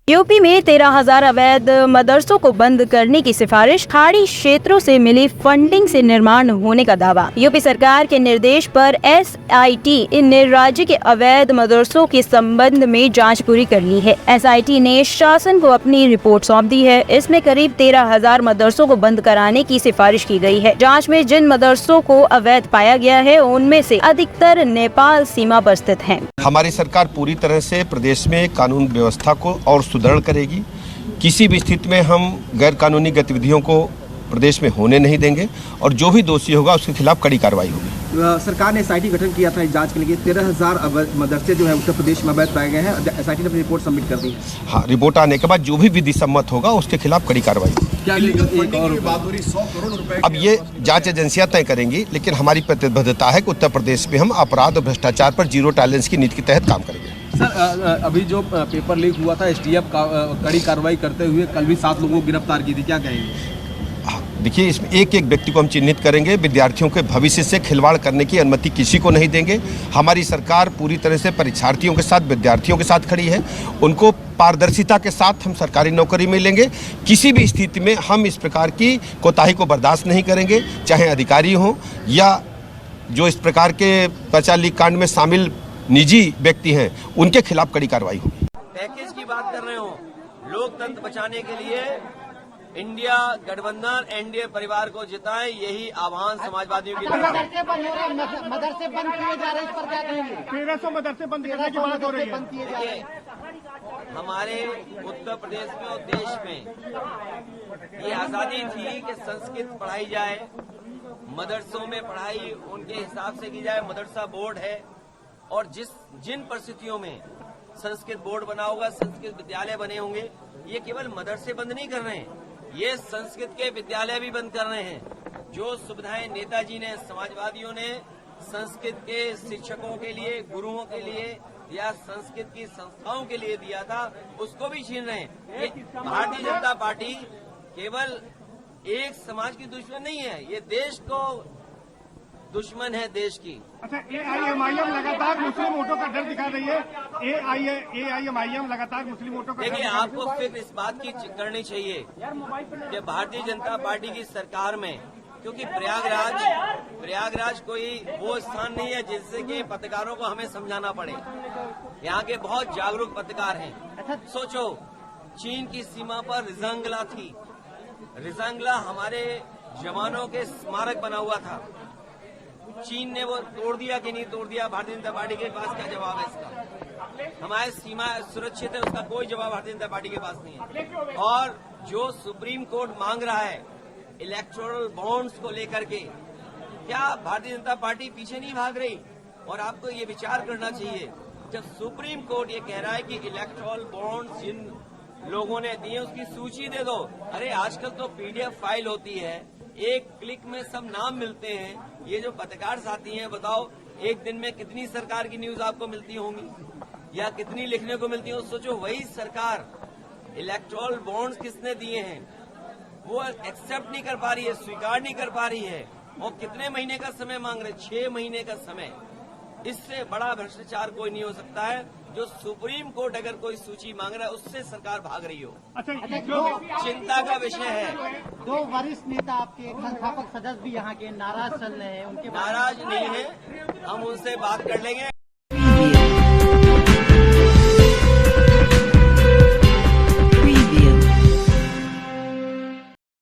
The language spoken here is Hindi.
यूपी में 13,000 अवैध मदरसों को बंद करने की सिफारिश, खाड़ी क्षेत्रों से मिली फंडिंग से निर्माण होने का दावा। यूपी सरकार के निर्देश पर SIT ने राज्य के अवैध मदरसों के संबंध में जांच पूरी कर ली है। SIT ने शासन को अपनी रिपोर्ट सौंप दी है। इसमें करीब 13,000 मदरसों को बंद कराने की सिफारिश की गई है। जाँच में जिन मदरसों को अवैध पाया गया है उनमें से अधिकतर नेपाल सीमा पर स्थित हैं। हमारी सरकार पूरी तरह से प्रदेश में कानून व्यवस्था को और सुदृढ़ करेगी। किसी भी स्थिति में हम गैर कानूनी गतिविधियों को प्रदेश में होने नहीं देंगे और जो भी दोषी होगा उसके खिलाफ कड़ी कार्रवाई होगी। सरकार ने SIT गठन किया था जांच के लिए। 13,000 मदरसे जो है उत्तर प्रदेश में अवैध पाए गए हैं। SIT ने अपनी रिपोर्ट सबमिट कर दी। हाँ, रिपोर्ट आने के बाद जो भी विधि सम्मत होगा उसके खिलाफ कड़ी कार्रवाई होगी। क्या एक और बात हो रही, 100 करोड़ रुपए अब ये जांच एजेंसियां तय करेंगी, लेकिन हमारी प्रतिबद्धता है कि उत्तर प्रदेश में हम अपराध और भ्रष्टाचार पर जीरो टॉलरेंस की नीति के तहत काम करेंगे। सर, अभी जो पेपर लीक हुआ था, STF कड़ी कार्रवाई करते हुए कल भी 7 लोगों को गिरफ्तार की थी, क्या कहेंगे? देखिए, इसमें एक एक व्यक्ति को हम चिन्हित करेंगे। विद्यार्थियों के भविष्य से खिलवाड़ करने की अनुमति किसी को नहीं देंगे। हमारी सरकार पूरी तरह से परीक्षार्थियों के साथ, विद्यार्थियों के साथ खड़ी है। उनको पारदर्शिता के साथ हम सरकारी नौकरी में लेंगे। किसी भी स्थिति में हम इस प्रकार की कोताही को बर्दाश्त नहीं करेंगे, चाहे अधिकारी हों या जो इस प्रकार के पर्चा लीक कांड में शामिल निजी व्यक्ति हैं, उनके खिलाफ कड़ी कार्रवाई होगी। पैकेज की बात कर रहे हो, लोकतंत्र बचाने के लिए इंडिया गठबंधन NDA परिवार को जिताएं, यही आह्वान समाजवादियों की तरफ से। मदरसे बंद किए जा रहे हैं, इस पर क्या कहेंगे? 1300 मदरसे बंद करने की बात हो रही है। हमारे उत्तर प्रदेश में और देश में ये आजादी थी कि संस्कृत पढ़ाई जाए, मदरसों में पढ़ाई उनके हिसाब से की जाए। मदरसा बोर्ड है और जिन परिस्थितियों में संस्कृत बोर्ड बना होगा, संस्कृत विद्यालय बने होंगे, ये केवल मदरसे बंद नहीं कर रहे हैं, ये संस्कृत के विद्यालय भी बंद कर रहे हैं। जो सुविधाएं नेताजी ने, समाजवादियों ने संस्कृत के शिक्षकों के लिए, गुरुओं के लिए या संस्कृत की संस्थाओं के लिए दिया था, उसको भी छीन रहे हैं। ये भारतीय जनता पार्टी केवल एक समाज की दुश्मन नहीं है, ये देश को दुश्मन है, देश की। अच्छा, AIMIM लगातार मुस्लिम वोटों का डर दिखा रही है। AIMIM लगातार मुस्लिम वोटों का। देखिए, आपको फिक्र इस बात की करनी चाहिए कि भारतीय जनता पार्टी की सरकार में, क्योंकि प्रयागराज कोई वो स्थान नहीं है जिससे कि पत्रकारों को हमें समझाना पड़े। यहाँ के बहुत जागरूक पत्रकार हैं। सोचो, चीन की सीमा पर रिजांगला थी। रिजांगला हमारे जवानों के स्मारक बना हुआ था। चीन ने वो तोड़ दिया कि नहीं तोड़ दिया, भारतीय जनता पार्टी के पास क्या जवाब है इसका? हमारी सीमा सुरक्षित है, उसका कोई जवाब भारतीय जनता पार्टी के पास नहीं है। और जो सुप्रीम कोर्ट मांग रहा है इलेक्टोरल बॉन्ड्स को लेकर के, क्या भारतीय जनता पार्टी पीछे नहीं भाग रही? और आपको ये विचार करना चाहिए, जब सुप्रीम कोर्ट ये कह रहा है कि इलेक्टोरल बॉन्ड्स जिन लोगों ने दिए उसकी सूची दे दो। अरे आजकल तो PDF फाइल होती है, एक क्लिक में सब नाम मिलते हैं। ये जो पत्रकार साथी हैं, बताओ एक दिन में कितनी सरकार की न्यूज आपको मिलती होंगी या कितनी लिखने को मिलती हो? सोचो, वही सरकार इलेक्टोरल बॉन्ड्स किसने दिए हैं वो एक्सेप्ट नहीं कर पा रही है, स्वीकार नहीं कर पा रही है। और कितने महीने का समय मांग रहे? 6 महीने का समय। इससे बड़ा भ्रष्टाचार कोई नहीं हो सकता है। जो सुप्रीम कोर्ट अगर कोई सूची मांग रहा है उससे सरकार भाग रही हो, चिंता का विषय है। 2 वरिष्ठ नेता आपके संस्थापक सदस्य भी यहाँ के नाराज चल रहे हैं, उनके नाराज नहीं है, हम उनसे बात कर लेंगे।